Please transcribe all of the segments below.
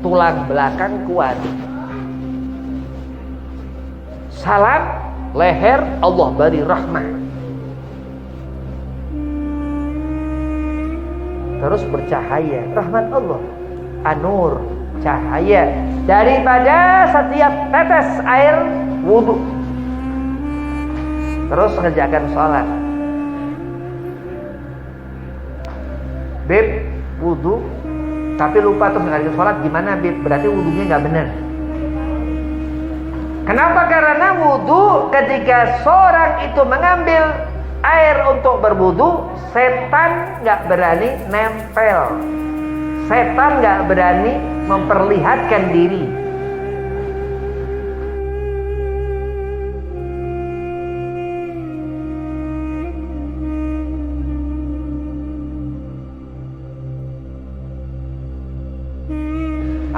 tulang belakang kuat. Salam, leher Allah beri rahmah. Terus bercahaya, rahmat Allah, anur, cahaya daripada setiap tetes air wudu. Terus mengerjakan sholat. Beb, wudu tapi lupa terus mengerjakan sholat, gimana Beb? Berarti wudunya nggak benar. Kenapa? Karena wudu, ketika seorang itu mengambil air untuk berwudu, setan nggak berani nempel, setan nggak berani memperlihatkan diri.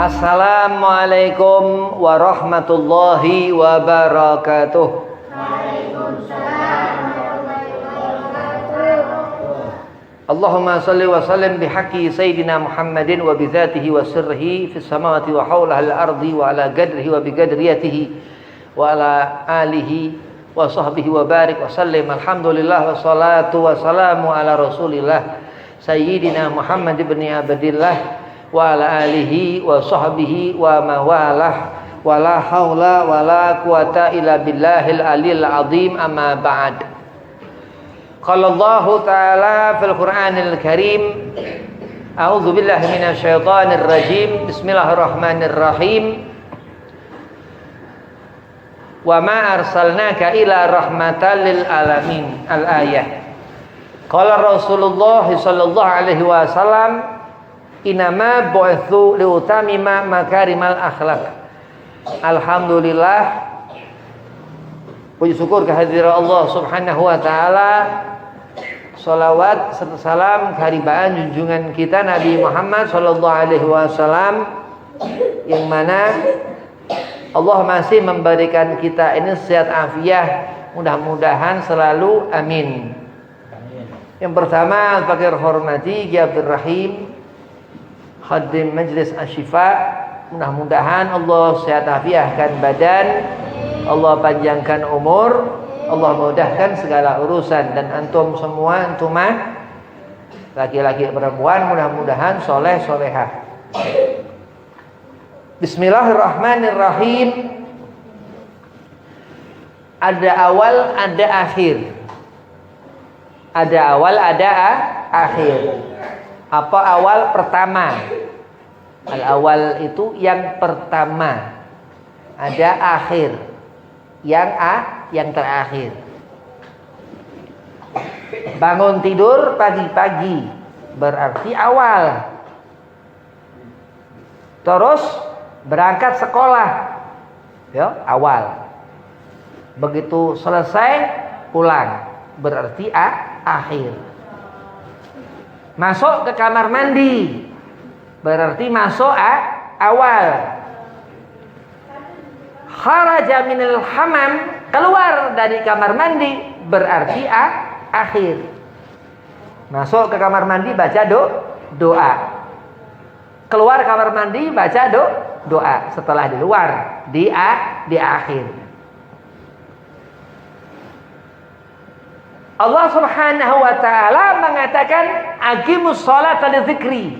Assalamualaikum warahmatullahi wabarakatuh. Waalaikumsalam warahmatullahi wabarakatuh. Allahumma salli wa sallim bihaqqi sayyidina Muhammadin wa bidzatihi wa sirrihi fis samawati wa hawla al-ardi wa ala qadrihi wa biqadriyatihi wa ala alihi wa sahbihi wa barik wa sallim. Alhamdulillah wa salatu wa salamu ala Rasulillah sayyidina Muhammad ibn Abdillah wa ala alihi wa sahbihi wa mawalah wa la hawla wa la quwata illa billahil aliyil azim, amma ba'd. Qala Allah ta'ala fil Qur'anil Karim, a'udzu billahi minasy syaithanir rajim, bismillahirrahmanirrahim. Wa ma arsalnaka ila rahmatan lil alamin, al-ayah. Qala Rasulullah sallallahu alaihi wasallam, inama bu'itsu liutamima makarimal akhlak. Alhamdulillah, puji syukur kehadirat Allah subhanahu wa ta'ala. Salawat serta salam keharibaan junjungan kita Nabi Muhammad sallallahu alaihi wasallam, yang mana Allah masih memberikan kita ini sehat afiah, mudah-mudahan selalu, amin. Yang pertama, fakir hormati Kiai Abdul Rahim, Khadim Majlis Asy-Syifa, mudah-mudahan Allah sehat afiahkan badan, Allah panjangkan umur, Allah mudahkan segala urusan, dan antum semua, antumah laki-laki perempuan, mudah-mudahan soleh solehah. Bismillahirrahmanirrahim. Ada awal, ada akhir. Ada awal, ada akhir. Apa awal? Pertama. Al-awal itu yang pertama. Ada akhir. Yang terakhir. Bangun tidur pagi-pagi berarti awal. Terus berangkat sekolah, ya, awal. Begitu selesai pulang berarti akhir. Masuk ke kamar mandi berarti masuk awal. Kharaja minal hamam, keluar dari kamar mandi berarti akhir. Masuk ke kamar mandi baca doa. Keluar kamar mandi baca doa. Setelah di luar di akhir. Allah Subhanahu wa ta'ala mengatakan aqimus sholata li dzikri.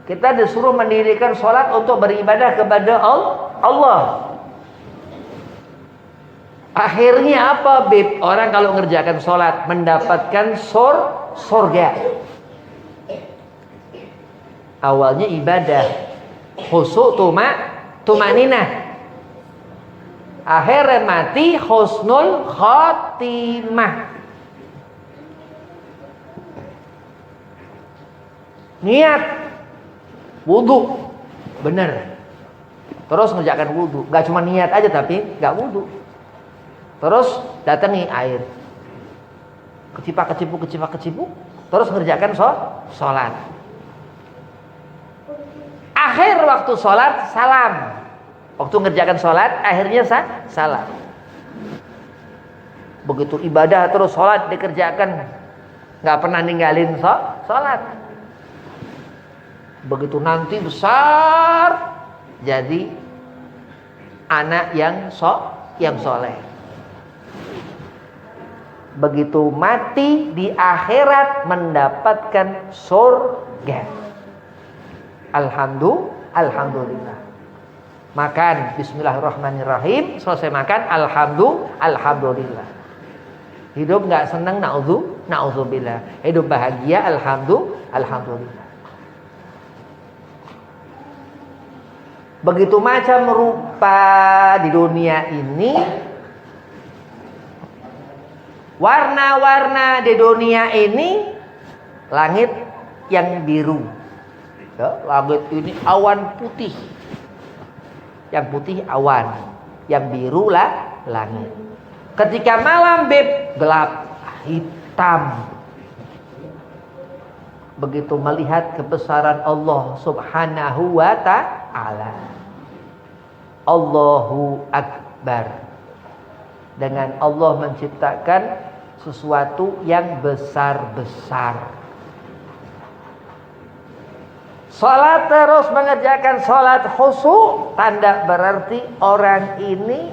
Kita disuruh mendirikan sholat untuk beribadah kepada Allah. Akhirnya apa, Bib? Orang kalau mengerjakan sholat mendapatkan surga. Awalnya ibadah, khusyuk, tumaninah. Akhirnya mati husnul khotimah. Niat wudu bener, terus mengerjakan wudu. Gak cuma niat aja tapi gak wudu. Terus datangi air, kecipak-kecipu, terus mengerjakan sholat. Akhir waktu sholat salam. Waktu mengerjakan sholat akhirnya salam. Begitu ibadah terus sholat dikerjakan, gak pernah ninggalin sholat. Begitu nanti besar jadi anak yang soleh. Begitu mati di akhirat mendapatkan surga. Alhamdulillah. Makan bismillahirrahmanirrahim, selesai makan alhamdulillah. Hidup nggak senang na'udzubillah. Hidup bahagia alhamdulillah. Begitu macam rupa di dunia ini, warna-warna di dunia ini, langit yang biru, ya, langit ini awan putih, yang putih awan, yang biru lah langit. Ketika malam gelap, hitam. Begitu melihat kebesaran Allah Subhanahu wa ta'ala. Allahu Akbar. Dengan Allah menciptakan sesuatu yang besar-besar. Salat terus mengerjakan salat khusyuk, tanda berarti orang ini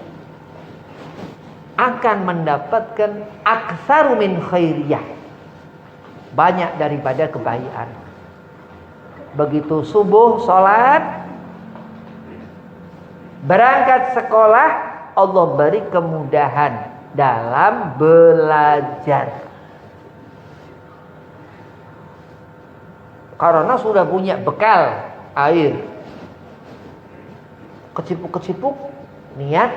akan mendapatkan aktsaru min khairiyah, banyak daripada kebaikan. Begitu subuh salat, berangkat sekolah, Allah beri kemudahan dalam belajar. Karena sudah punya bekal air, kecipuk-kecipuk niat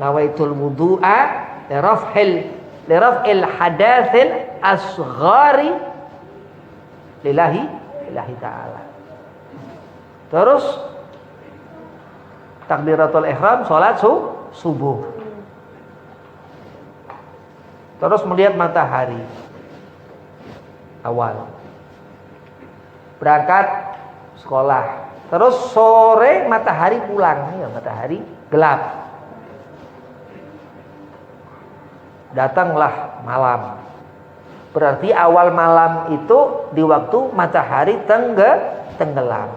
nawaitul wudu'a liraf'il hadatsil asghari lillahi ta'ala. Terus takbiratul ihram, salat subuh. Terus melihat matahari awal, berangkat sekolah. Terus sore matahari pulang, ya, matahari gelap. Datanglah malam. Berarti awal malam itu di waktu matahari tenggelam.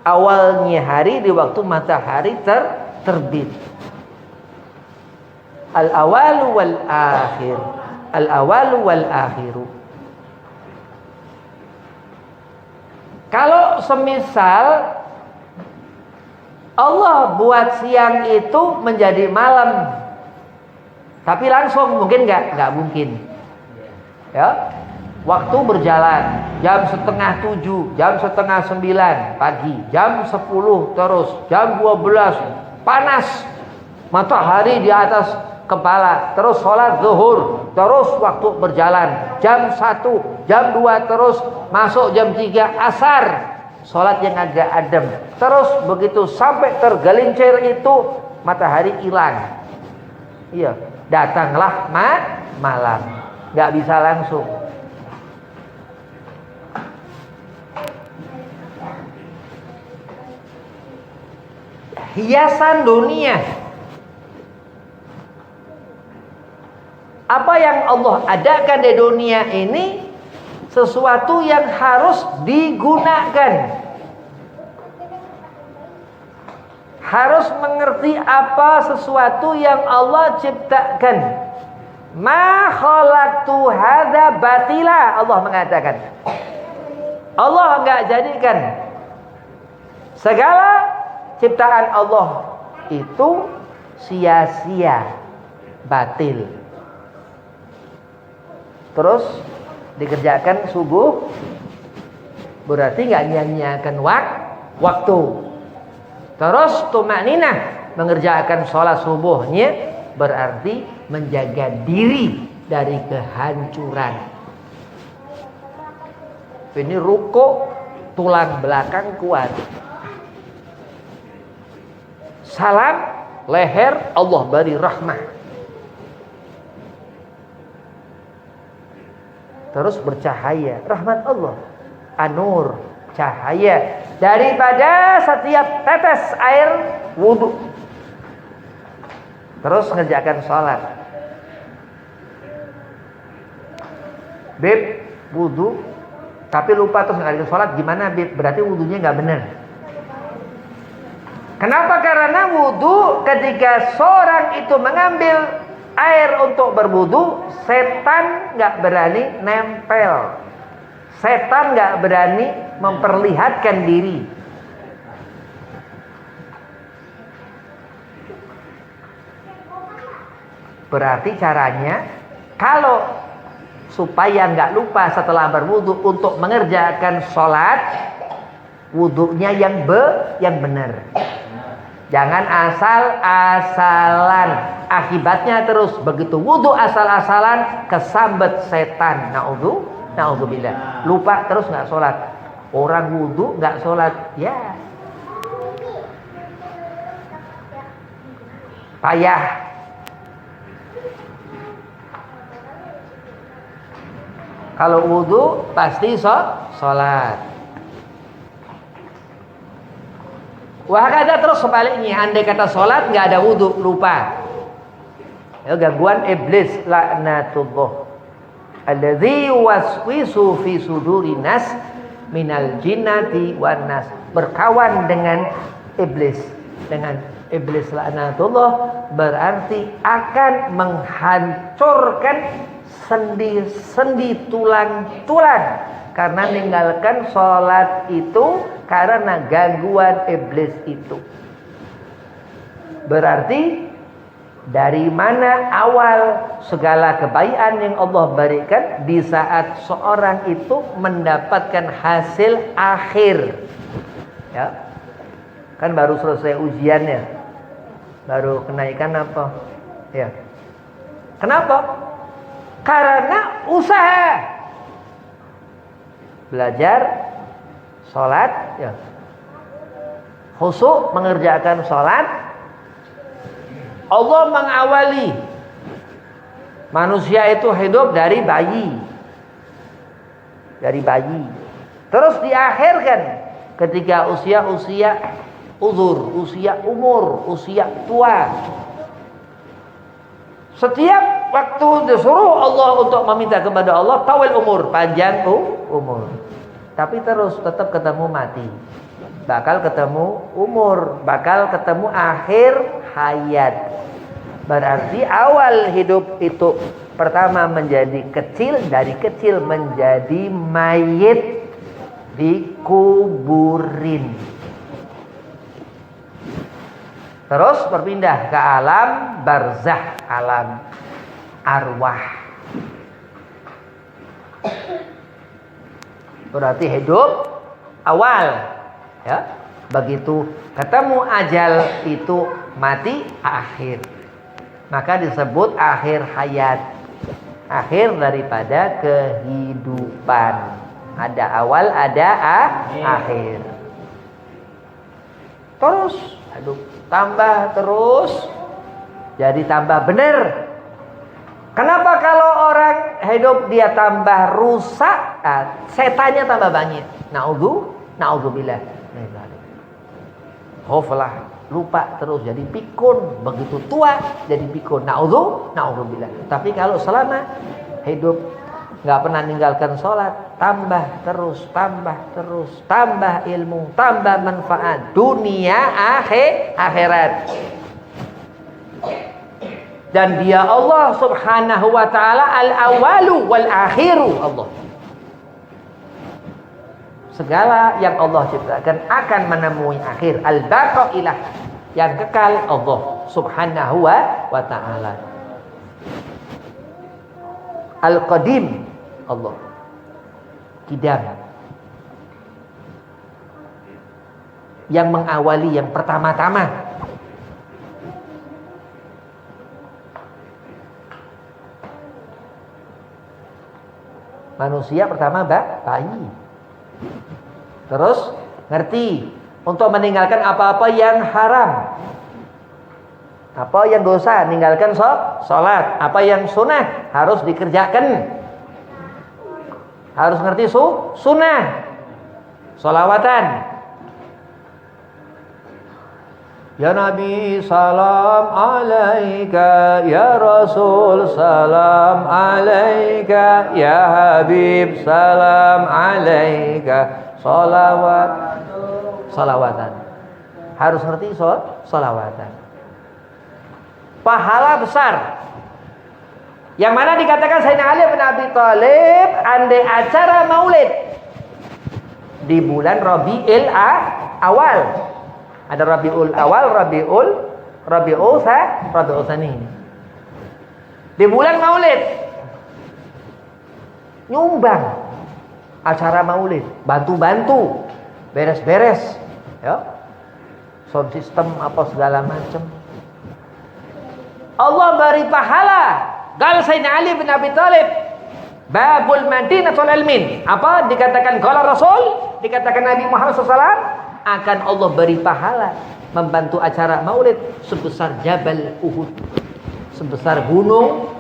Awalnya hari di waktu matahari terbit. Al-awalu wal akhir. Al-awalu wal akhiru. Kalau semisal Allah buat siang itu menjadi malam, tapi langsung mungkin nggak mungkin. Ya, waktu berjalan, jam 6:30, jam 8:30 pagi, jam 10 terus, jam 12 panas, matahari di atas kepala, terus sholat zuhur, terus waktu berjalan, jam 1, jam 2 terus, masuk jam 3 asar, sholat yang agak adem, terus begitu sampai tergelincir itu matahari hilang. Iya, datanglah malam, nggak bisa langsung. Hiasan dunia, apa yang Allah adakan di dunia ini sesuatu yang harus digunakan. Harus mengerti apa sesuatu yang Allah ciptakan. Ma khalaqtu hadza batila, Allah mengatakan. Allah enggak jadikan segala ciptaan Allah itu sia-sia, batil. Terus dikerjakan subuh, berarti nggak nyanyiakan waktu. Terus tumakninah, mengerjakan sholat subuhnya, berarti menjaga diri dari kehancuran. Ini ruko, tulang belakang kuat. Salam, leher, Allah beri rahmah. Terus bercahaya, rahmat Allah, anur, cahaya daripada setiap tetes air wudu. Terus mengerjakan sholat. Beb, wudu, tapi lupa terus mengerjakan sholat, gimana Beb? Berarti wudunya nggak benar. Kenapa? Karena wudu, ketika seorang itu mengambil air untuk berwudu, setan nggak berani nempel, setan nggak berani memperlihatkan diri. Berarti caranya, kalau supaya nggak lupa setelah berwudu untuk mengerjakan sholat, wudunya yang benar. Jangan asal-asalan. Akibatnya terus begitu wudu asal-asalan, kesambet setan. Na'udzubillah. Lupa terus nggak sholat. Orang wudu nggak sholat, ya payah. Kalau wudu pasti sholat. Wahkada terus sebaliknya, andai kata sholat nggak ada wudu, lupa, ya, gangguan iblis laknatullah alladzi waswisu fi sudurin nas minal jinnati wan nas, berkawan dengan iblis laknatullah berarti akan menghancurkan sendi-sendi tulang-tulang karena meninggalkan sholat itu karena gangguan iblis itu. Berarti dari mana awal segala kebaikan yang Allah berikan di saat seorang itu mendapatkan hasil akhir, ya kan baru selesai ujiannya, baru kenaikan apa, ya kenapa? Karena usaha belajar sholat, ya, khusyuk mengerjakan sholat. Allah mengawali manusia itu hidup dari bayi, terus diakhirkan ketika usia uzur, usia umur, usia tua. Setiap waktu disuruh Allah untuk meminta kepada Allah, tawil umur, panjang umur. Tapi terus tetap ketemu mati. Bakal ketemu umur, bakal ketemu akhir hayat. Berarti awal hidup itu pertama menjadi kecil, dari kecil menjadi mayit, dikuburin. Terus berpindah ke alam barzah, alam arwah. Berarti hidup awal, ya. Begitu ketemu ajal itu mati, akhir. Maka disebut akhir hayat. Akhir daripada kehidupan. Ada awal, ada akhir. Terus tambah terus, jadi tambah benar. Kenapa kalau orang hidup dia tambah rusak, setannya tambah banyak. Na'udzubillah. Hoflah, lupa terus jadi pikun, begitu tua jadi pikun. Na'udzubillah. Tapi kalau selama hidup nggak pernah meninggalkan sholat, tambah terus, tambah ilmu, tambah manfaat dunia akhirat. Dan dia Allah subhanahu wa ta'ala al-awalu wal-akhiru. Allah, segala yang Allah ciptakan akan menemui akhir. Al-baqa ilah, yang kekal Allah subhanahu wa ta'ala. Al-qadim, Allah kidam, yang mengawali, yang pertama-tama. Manusia pertama bayi, terus ngerti untuk meninggalkan apa-apa yang haram, apa yang dosa, meninggalkan sholat, apa yang sunnah harus dikerjakan, harus ngerti sunnah, sholawatan. Ya Nabi salam alaika, ya Rasul salam alaika, ya Habib salam alaika, salawatan harus ngerti sholawatan. Pahala besar. Yang mana dikatakan Sayyidina Ali bin Abi Thalib andai acara maulid di bulan Rabiul Awal. Ada Rabiul Awal, Rabiul Tsani. Di bulan maulid nyumbang acara maulid, bantu-bantu, beres-beres, ya. Sound system apa segala macam. Allah beri pahala. Gal Sayyidina Ali bin Abi Thalib, babul Madinatul Ilmin. Apa dikatakan qala Rasul, dikatakan Nabi Muhammad SAW, akan Allah beri pahala membantu acara maulid sebesar Jabal Uhud. Sebesar gunung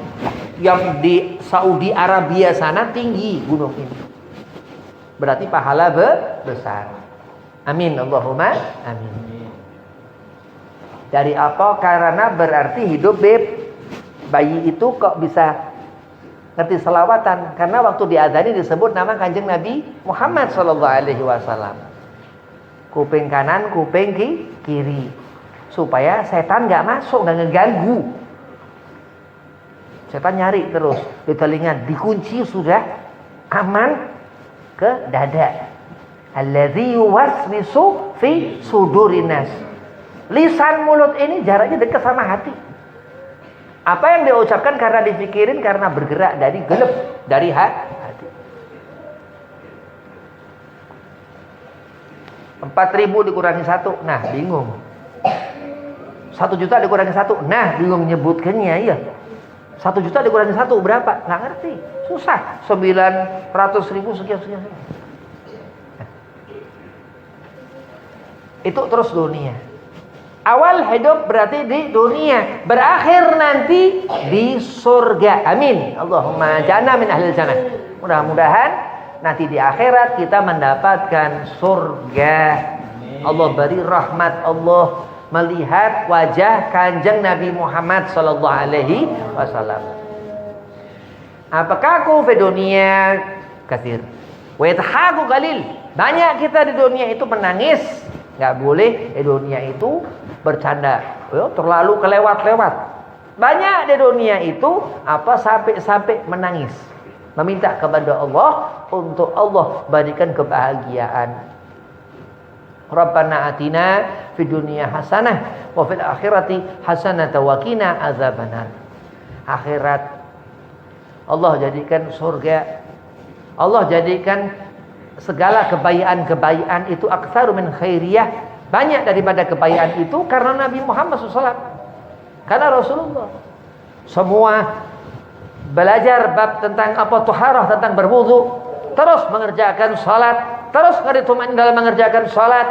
yang di Saudi Arabia sana tinggi gunung ini. Berarti pahala besar. Amin Allahumma amin. Dari apa? Karena berarti hidup bayi itu kok bisa ngerti selawatan, karena waktu diadzani disebut nama Kanjeng Nabi Muhammad sallallahu alaihi wasallam. Kuping kanan, kuping kiri, supaya setan nggak masuk, nggak ngeganggu. Setan nyari terus di telinga, dikunci sudah aman ke dada. Alladzi yuwaswisu fi sudurinas. Lisan mulut ini jaraknya dekat sama hati. Apa yang diucapkan karena dipikirin, karena bergerak dari gelap, dari hati. 4.000 dikurangi 1, nah bingung. 1 juta dikurangi 1, nah bingung nyebutkannya, iya. 1 juta dikurangi 1 berapa? Nggak ngerti, susah. 900.000 sekian. Itu terus dunia. Awal hidup berarti di dunia, berakhir nanti di surga. Amin. Allahumma ja'alna min ahlil jannah. Mudah-mudahan nanti di akhirat kita mendapatkan surga. Allah beri rahmat Allah, melihat wajah Kanjeng Nabi Muhammad sallallahu alaihi wasallam. Apakah aku di dunia katsir wa yadhaku qalil. Banyak kita di dunia itu menangis. Nggak boleh di dunia itu bercanda, terlalu kelewat-lewat. Banyak di dunia itu sampai menangis, meminta kepada Allah untuk Allah berikan kebahagiaan. Rabbana atina fid dunya hasanah wa fil akhirati hasanah wa qina azabannar. Akhirat Allah jadikan surga. Allah jadikan segala kebaikan itu aktsaru min khairiyah, banyak daripada kebaikan itu karena Nabi Muhammad SAW, karena Rasulullah. Semua belajar bab tentang taharah, tentang berwudu, terus mengerjakan salat, terus ngerituman dalam mengerjakan salat,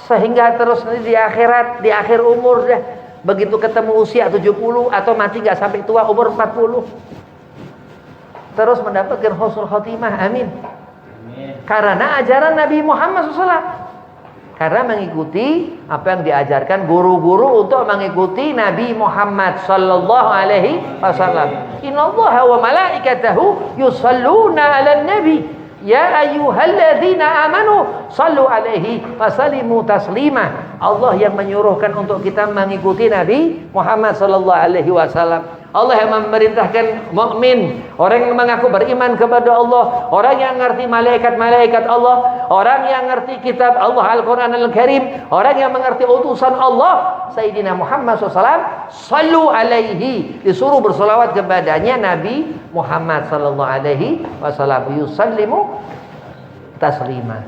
sehingga terus di akhirat, di akhir umur deh, begitu ketemu usia 70 atau mati gak sampai tua umur 40, terus mendapatkan husnul khotimah. Amin. Karena ajaran Nabi Muhammad SAW, karena mengikuti apa yang diajarkan guru-guru untuk mengikuti Nabi Muhammad sallallahu alaihi wasallam. Innallaha wa malaikatahu yusalluna 'alan nabi ya ayyuhalladzina amanu sallu alaihi wasallimu taslima. Allah yang menyuruhkan untuk kita mengikuti Nabi Muhammad sallallahu alaihi wasallam. Allah yang memerintahkan mukmin, orang yang mengaku beriman kepada Allah, orang yang mengerti malaikat-malaikat Allah, orang yang mengerti kitab Allah Al-Quran Al-Karim, orang yang mengerti utusan Allah Sayyidina Muhammad SAW, sallu alaihi, disuruh bersolawat kepadanya Nabi Muhammad sallallahu alaihi wasallam, yusallimu taslima,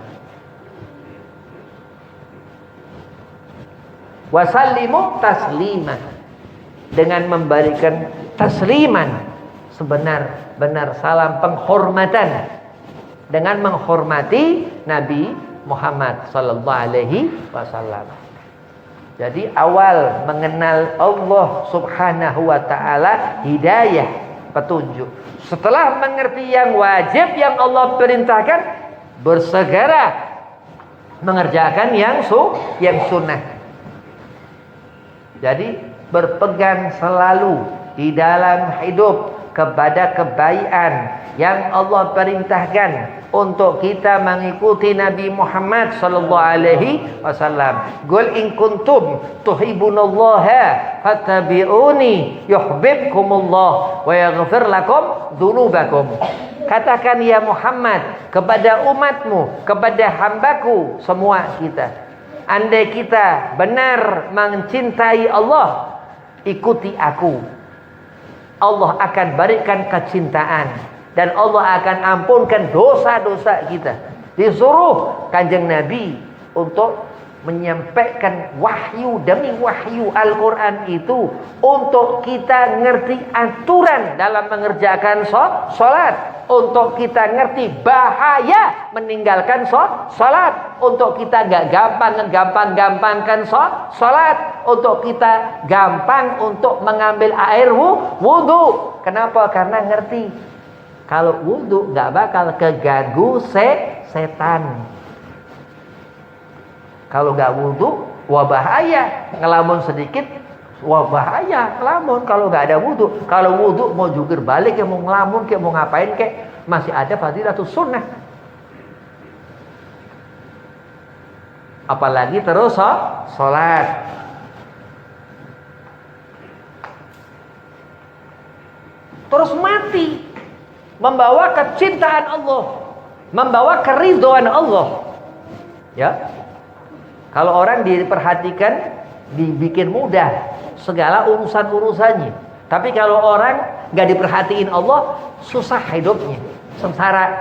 wasallimu taslima, dengan memberikan tasliman, sebenar-benar salam penghormatan, dengan menghormati Nabi Muhammad sallallahu alaihi wasallam. Jadi awal mengenal Allah Subhanahu wa taala hidayah, petunjuk. Setelah mengerti yang wajib yang Allah perintahkan, bersegera mengerjakan yang sunnah. Jadi berpegang selalu di dalam hidup kepada kebaikan yang Allah perintahkan untuk kita mengikuti Nabi Muhammad sallallahu alaihi wasallam. Qul in kuntum tuhibbunallaha fattabi'uni yuhibbukumullah wa yaghfir lakum dzunubakum. Katakan ya Muhammad kepada umatmu, kepada hambaku semua kita, andai kita benar mencintai Allah, ikuti aku. Allah akan berikan kecintaan dan Allah akan ampunkan dosa-dosa kita. Disuruh Kanjeng Nabi untuk menyampaikan wahyu demi wahyu Al-Quran itu untuk kita ngerti aturan dalam mengerjakan sholat, untuk kita ngerti bahaya meninggalkan sholat, untuk kita gak gampangkan sholat, untuk kita gampang untuk mengambil air wudhu. Kenapa? Karena ngerti kalau wudhu gak bakal keganggu setan. Kalau nggak wudhu, wah bahaya. Ngelamun sedikit, wah bahaya. Ngelamun kalau nggak ada wudhu. Kalau wudhu mau jungkir balik, ya mau ngelamun, kayak mau ngapain, kayak masih ada fadilatus sunnah. Apalagi terus sholat. Terus mati, membawa kecintaan Allah, membawa keridhaan Allah. Ya. Kalau orang diperhatikan, dibikin mudah segala urusan-urusannya. Tapi kalau orang gak diperhatiin Allah, susah hidupnya, sengsara.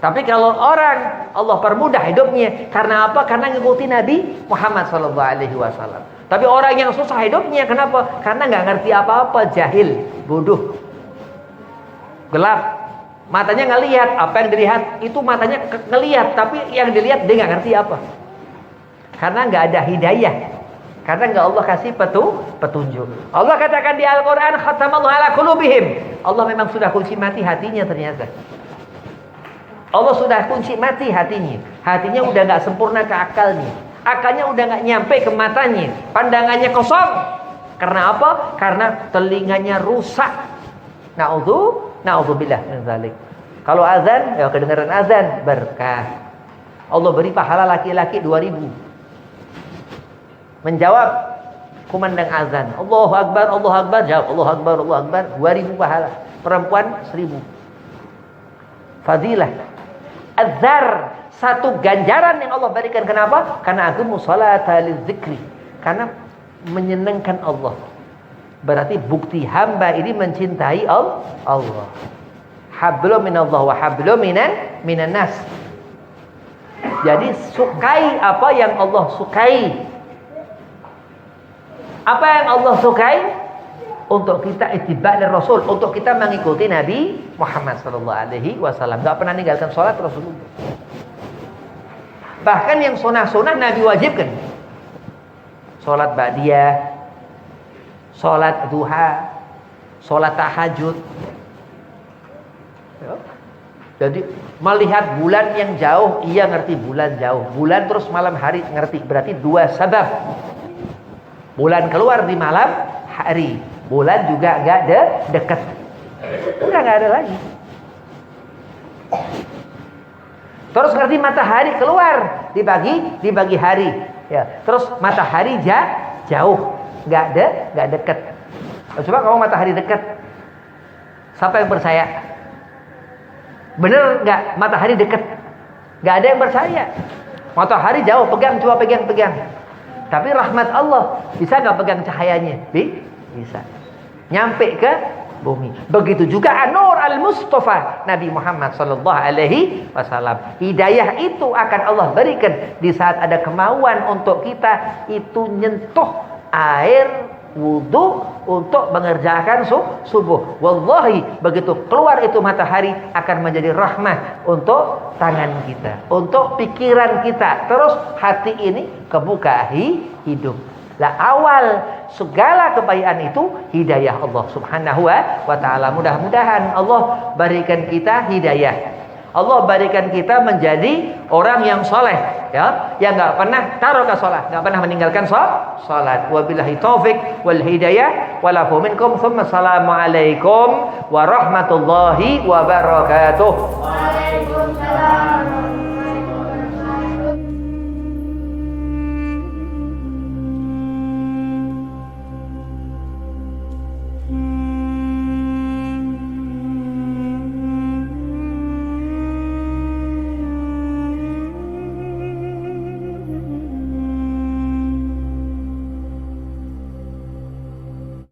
Tapi kalau orang Allah permudah hidupnya, karena apa? Karena ngikuti Nabi Muhammad SAW. Tapi orang yang susah hidupnya, kenapa? Karena gak ngerti apa-apa, jahil, bodoh, gelap. Matanya ngelihat, apa yang dilihat itu matanya ngelihat, tapi yang dilihat dia gak ngerti apa. Karena nggak ada hidayah, karena nggak Allah kasih petunjuk. Allah katakan di Al-Quran, khatamallahu ala qulubihim. Allah memang sudah kunci mati hatinya ternyata. Allah sudah kunci mati hatinya. Hatinya udah nggak sempurna ke akalnya. Akalnya udah nggak nyampe ke matanya. Pandangannya kosong. Karena apa? Karena telinganya rusak. Na'udzubillah min dzalik. Kalau azan, ya kedengaran azan berkah. Allah beri pahala laki-laki 2000. Menjawab kumandang azan, Allahu Akbar, Allahu Akbar, jawab Allahu Akbar, Allahu Akbar, 2000 pahala. Perempuan 1000. Fadilah. Azhar, satu ganjaran yang Allah berikan. Kenapa? Karena aqimu sholata lidzikri. Karena menyenangkan Allah. Berarti bukti hamba ini mencintai Allah. Hablum minallah wa hablum minan nas. Jadi sukai apa yang Allah sukai. Apa yang Allah sukai? Untuk kita ittiba' dan Rasul, untuk kita mengikuti Nabi Muhammad SAW. Gak pernah meninggalkan sholat Rasulullah. Bahkan yang sunah-sunah Nabi wajibkan. Sholat ba'diyah, sholat duha, sholat tahajud. Ya. Jadi melihat bulan yang jauh, iya ngerti bulan jauh. Bulan terus malam hari ngerti. Berarti 2 sabab. Bulan keluar di malam hari, bulan juga nggak dekat, udah nggak ada lagi. Terus ngerti matahari keluar dibagi hari, ya. Terus matahari jauh, nggak dekat. Coba kalau matahari dekat, siapa yang percaya? Bener nggak matahari dekat? Nggak ada yang percaya. Matahari jauh, coba pegang. Tapi rahmat Allah, bisa nggak pegang cahayanya? Bisa. Nyampe ke bumi. Begitu juga An-Nur Al-Mustafa Nabi Muhammad sallallahu alaihi wasallam. Hidayah itu akan Allah berikan di saat ada kemauan untuk kita itu nyentuh air wudu untuk mengerjakan subuh. Wallahi begitu keluar itu matahari akan menjadi rahmah untuk tangan kita, untuk pikiran kita. Terus hati ini kebuka hidup. Lah awal segala kebaikan itu hidayah Allah Subhanahu wa taala. Mudah-mudahan Allah berikan kita hidayah Allah berikan kita menjadi orang yang soleh, ya, yang nggak pernah taruh ke sholat, nggak pernah meninggalkan sholat. Wabillahi taufik wal hidayah. Walafu minkum. Assalamualaikum warahmatullahi wabarakatuh. Waalaikumsalam.